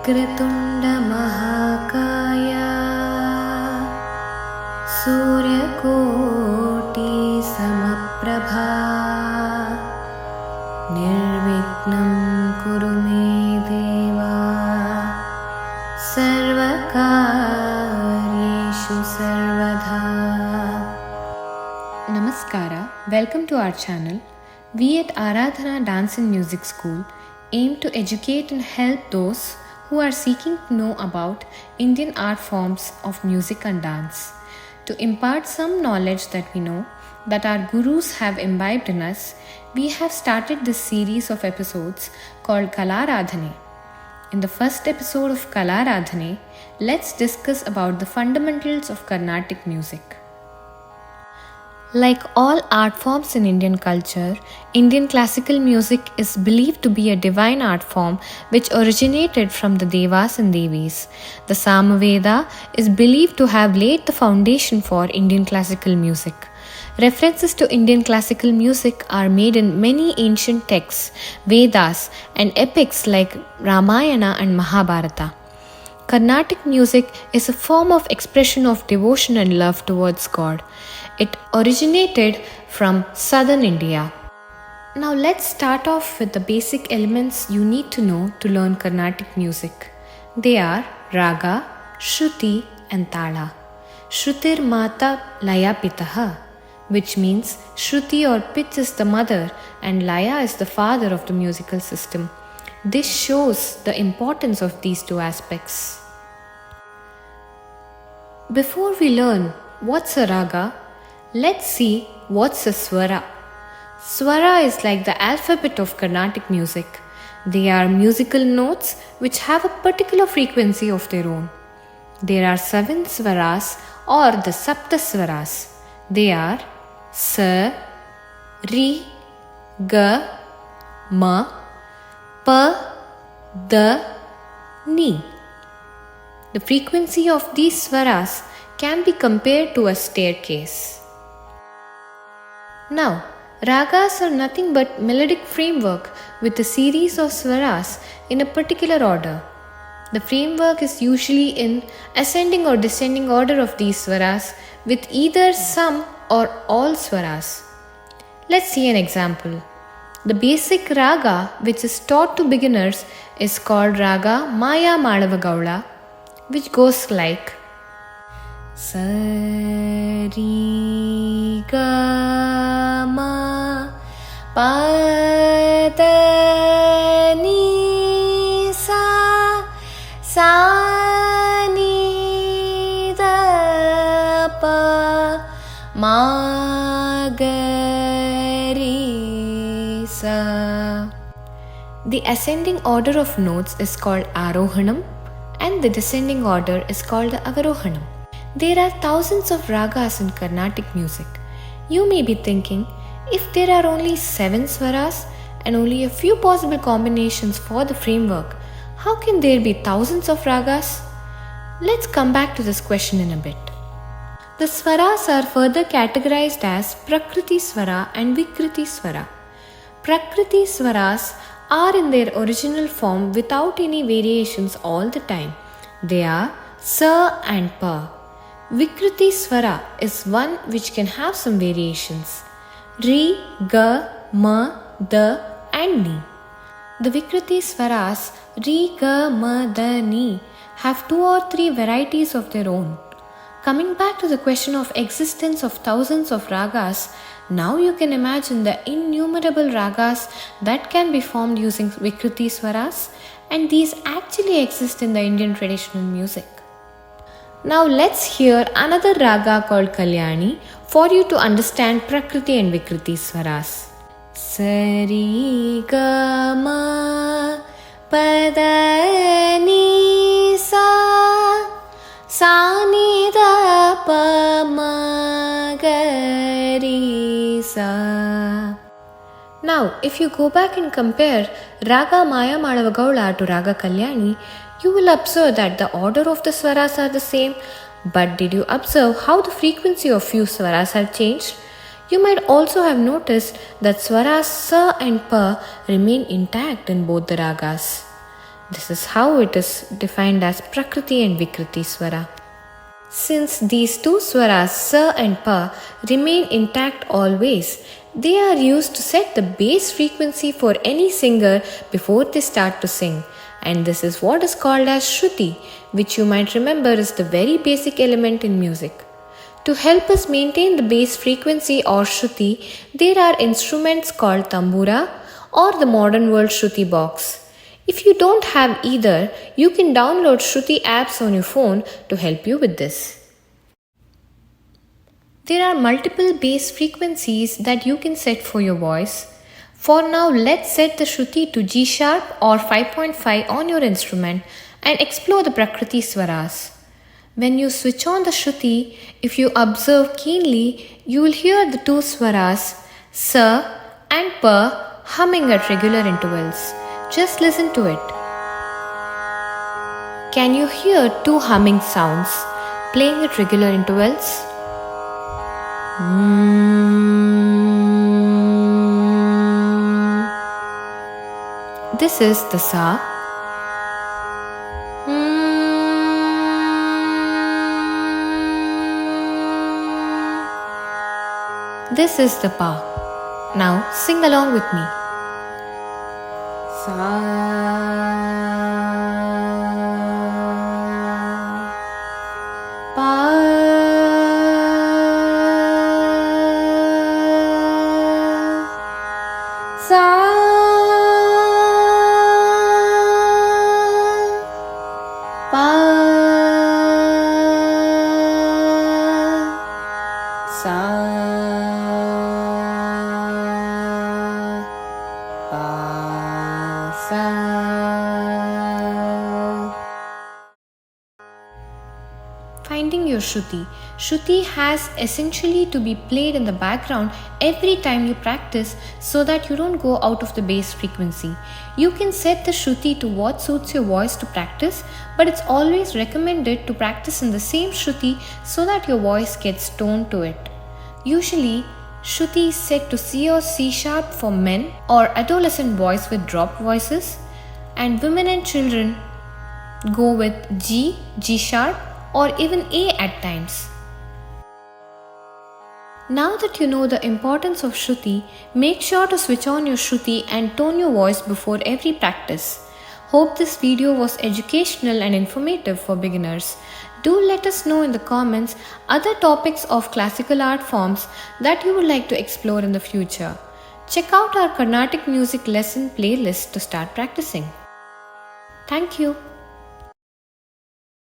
वक्रतुण्डमहाकाय सूर्यकोटि समप्रभा निर्विघ्नं कुरु मे देवा सर्वकार्येषु सर्वदा. Namaskara, welcome to our channel. We at Aradhana Dance and Music School aim to educate and help those who are seeking to know about Indian art forms of music and dance. To impart some knowledge that we know that our gurus have imbibed in us, we have started this series of episodes called Kalaradhane. In the first episode of Kalaradhane, let's discuss about the fundamentals of Carnatic music. Like all art forms in Indian culture, Indian classical music is believed to be a divine art form which originated from the Devas and Devis. The Samaveda is believed to have laid the foundation for Indian classical music. References to Indian classical music are made in many ancient texts, Vedas, and epics like Ramayana and Mahabharata. Carnatic music is a form of expression of devotion and love towards God. It originated from southern India. Now let's start off with the basic elements you need to know to learn Carnatic music. They are Raga, Shruti and Tala. Shrutir Mata Laya Pitaha, which means Shruti or pitch is the mother and Laya is the father of the musical system. This shows the importance of these two aspects. Before we learn what's a raga, let's see what's a swara. Swara is like the alphabet of Carnatic music. They are musical notes which have a particular frequency of their own. There are 7 swaras or the Sapta swaras. They are Sa, Ri, Ga, Ma, Pa, Da, Ni. The frequency of these swaras can be compared to a staircase. Now, ragas are nothing but melodic framework with a series of swaras in a particular order. The framework is usually in ascending or descending order of these swaras with either some or all swaras. Let's see an example. The basic raga which is taught to beginners is called Raga Maya Malavagaula, which goes like Sa Ri Ga Ma Pa Da Ni Sa Sa Ni Da Pa Ma Ga Ri Sa. The ascending order of notes is called Arohanam and the descending order is called Avarohanam. There are thousands of ragas in Carnatic music. You may be thinking, if there are only 7 swaras and only a few possible combinations for the framework, how can there be thousands of ragas? Let's come back to this question in a bit. The swaras are further categorized as Prakriti Swara and Vikriti Swara. Prakriti Swaras are in their original form without any variations all the time. They are Sa and Pa. Vikriti Swara is one which can have some variations. Ri, Ga, Ma, Da and Ni. The Vikriti Swaras Ri, Ga, Ma, Da, Ni have 2 or 3 varieties of their own. Coming back to the question of existence of thousands of ragas, now you can imagine the innumerable ragas that can be formed using Vikriti Swaras, and these actually exist in the Indian traditional music. Now let's hear another raga called Kalyani for you to understand Prakriti and Vikriti Swaras. Sa Ri Ga Ma Pa Da Ni Sa Sa Ni Da Pa Ma Ga Ri Sa. Now, if you go back and compare Raga Maya Malavagaula to Raga Kalyani, you will observe that the order of the swaras are the same. But did you observe how the frequency of few swaras have changed? You might also have noticed that swaras Sa and Pa remain intact in both the ragas. This is how it is defined as Prakriti and Vikriti Swara. Since these two swaras, sa and pa, remain intact always, they are used to set the base frequency for any singer before they start to sing. And this is what is called as Shruti, which you might remember is the very basic element in music. To help us maintain the base frequency or Shruti, there are instruments called tambura or the modern world Shruti box. If you don't have either, you can download Shruti apps on your phone to help you with this. There are multiple bass frequencies that you can set for your voice. For now, let's set the Shruti to G sharp or 5.5 on your instrument and explore the Prakriti Swaras. When you switch on the Shruti, if you observe keenly, you will hear the two swaras, sa and pa, humming at regular intervals. Just listen to it. Can you hear two humming sounds playing at regular intervals? This is the sa. This is the pa. Now sing along with me. Sa, pa, sa, pa, sa, pa, sa. Finding your Shruti. Shruti has essentially to be played in the background every time you practice so that you don't go out of the bass frequency. You can set the Shruti to what suits your voice to practice, but it's always recommended to practice in the same Shruti so that your voice gets toned to it. Usually, Shruti is set to C or C sharp for men or adolescent boys with dropped voices, and women and children go with G, G sharp, or even A at times. Now that you know the importance of Shruti, make sure to switch on your Shruti and tone your voice before every practice. Hope this video was educational and informative for beginners. Do let us know in the comments other topics of classical art forms that you would like to explore in the future. Check out our Carnatic music lesson playlist to start practicing. Thank you.